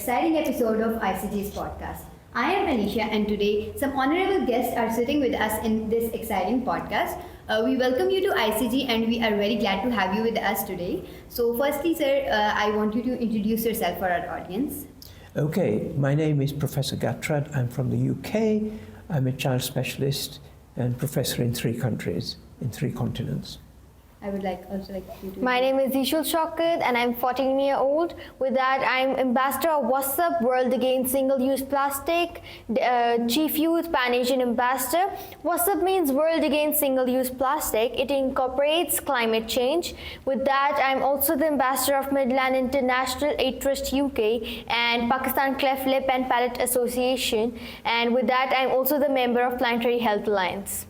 exciting episode of ICG's podcast. I am Anisha, and today some honorable guests are sitting with us in this exciting podcast. We welcome you to ICG, and we are very glad to have you with us today. So firstly, sir, I want you to introduce yourself for our audience. Okay, my name is Professor Gatrad. I'm from the UK. I'm a child specialist and professor in 3 countries, in 3 continents. I would also like you to... My name is Eshal Shaukat and I'm 14-year-old. With that, I'm Ambassador of WASUP, World Against Single-Use Plastic, Chief Youth Pan-Asian Ambassador. WASUP means World Against Single-Use Plastic. It incorporates climate change. With that, I'm also the Ambassador of Midland International Aid Trust UK and Pakistan Cleft Lip and Palate Association. And with that, I'm also the member of Planetary Health Alliance.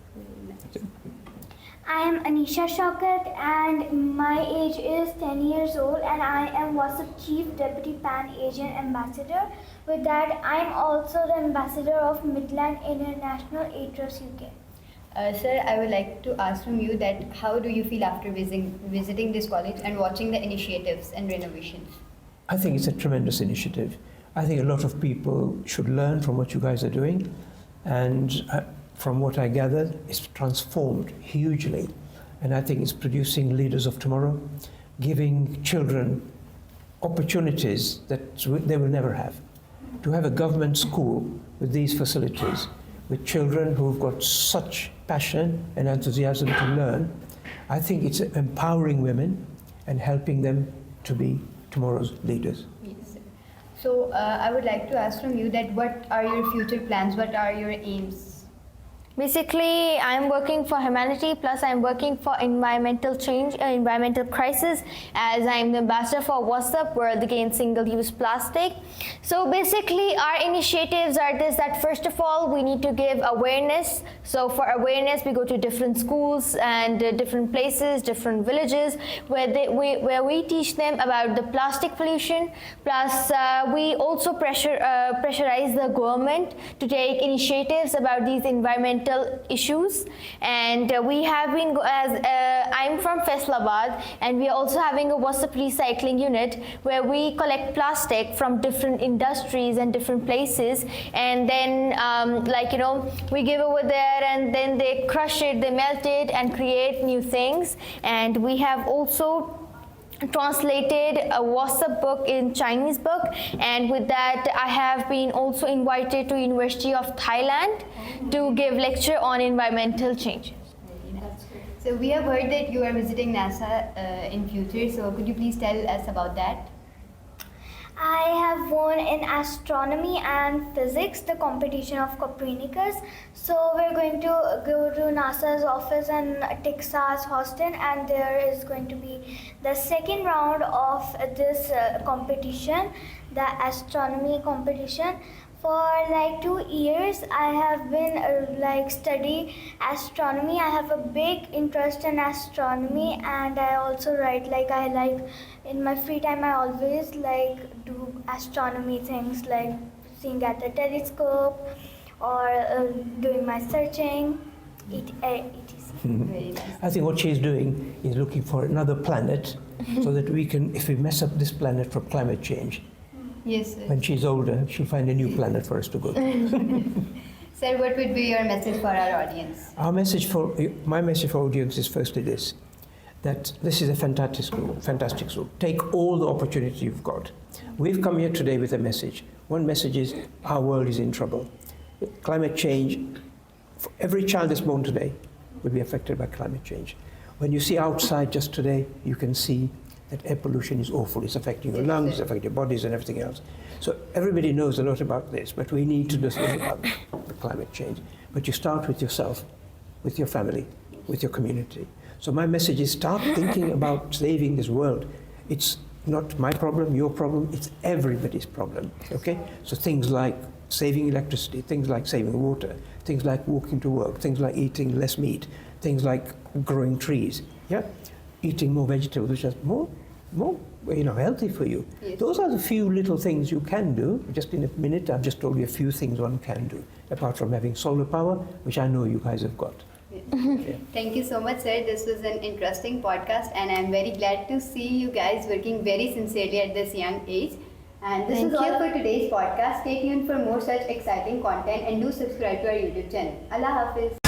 I am Anisha Shaukat and my age is 10 years old and I am WASUP Chief Deputy Pan-Asian Ambassador. With that, I am also the Ambassador of Midland International Aid Trust UK. Sir, I would like to ask from you that how do you feel after visiting this college and watching the initiatives and renovations? I think it's a tremendous initiative. I think a lot of people should learn from what you guys are doing, and from what I gathered, it's transformed hugely, and I think it's producing leaders of tomorrow, giving children opportunities that they will never have. To have a government school with these facilities, with children who've got such passion and enthusiasm to learn, I think it's empowering women and helping them to be tomorrow's leaders. Yes, sir. So I would like to ask from you that what are your future plans, what are your aims? Basically, I'm working for humanity, plus I'm working for environmental change, environmental crisis, as I'm the ambassador for WASUP, World Against Single-Use Plastic. So basically, our initiatives are this, that first of all, we need to give awareness. So for awareness, we go to different schools and different places, different villages, where we teach them about the plastic pollution. Plus, we also pressurize the government to take initiatives about these environmental issues, and we have been, I'm from Faisalabad, and we are also having a WASUP recycling unit where we collect plastic from different industries and different places, and then we give over there, and then they crush it, they melt it, and create new things. And we have also translated a WASUP book in Chinese book, and with that I have been also invited to University of Thailand to give lecture on environmental change. So we have heard that you are visiting NASA in future, so could you please tell us about that? I have won in astronomy and physics the competition of Copernicus. So we're going to go to NASA's office in Texas, Houston, and there is going to be the second round of this competition, the astronomy competition. For like 2 years, I have been study astronomy. I have a big interest in astronomy, and I also write. In my free time, I always do astronomy things, like seeing at the telescope or doing my searching, etc. Very nice. I think what she's doing is looking for another planet so that we can, if we mess up this planet from climate change, yes, sir. when she's older, she'll find a new planet for us to go to. Sir, what would be your message for our audience? My message for audience is firstly this, that this is a fantastic school. Take all the opportunity you've got. We've come here today with a message. One message is our world is in trouble. Climate change, for every child that's born today will be affected by climate change. When you see outside just today, you can see that air pollution is awful. It's affecting your lungs, it's affecting your bodies and everything else. So everybody knows a lot about this, but we need to do something about the climate change. But you start with yourself, with your family, with your community. So my message is start thinking about saving this world. It's not my problem, your problem, it's everybody's problem, okay? So things like saving electricity, things like saving water, things like walking to work, things like eating less meat, things like growing trees, yeah? Eating more vegetables, which are more healthy for you. Yes. Those are the few little things you can do. Just in a minute, I've just told you a few things one can do, apart from having solar power, which I know you guys have got. Yeah. Thank you so much, sir. This was an interesting podcast, and I'm very glad to see you guys working very sincerely at this young age. And this Thank is all you. for today's podcast. Stay tuned for more such exciting content and do subscribe to our YouTube channel. Allah Hafiz.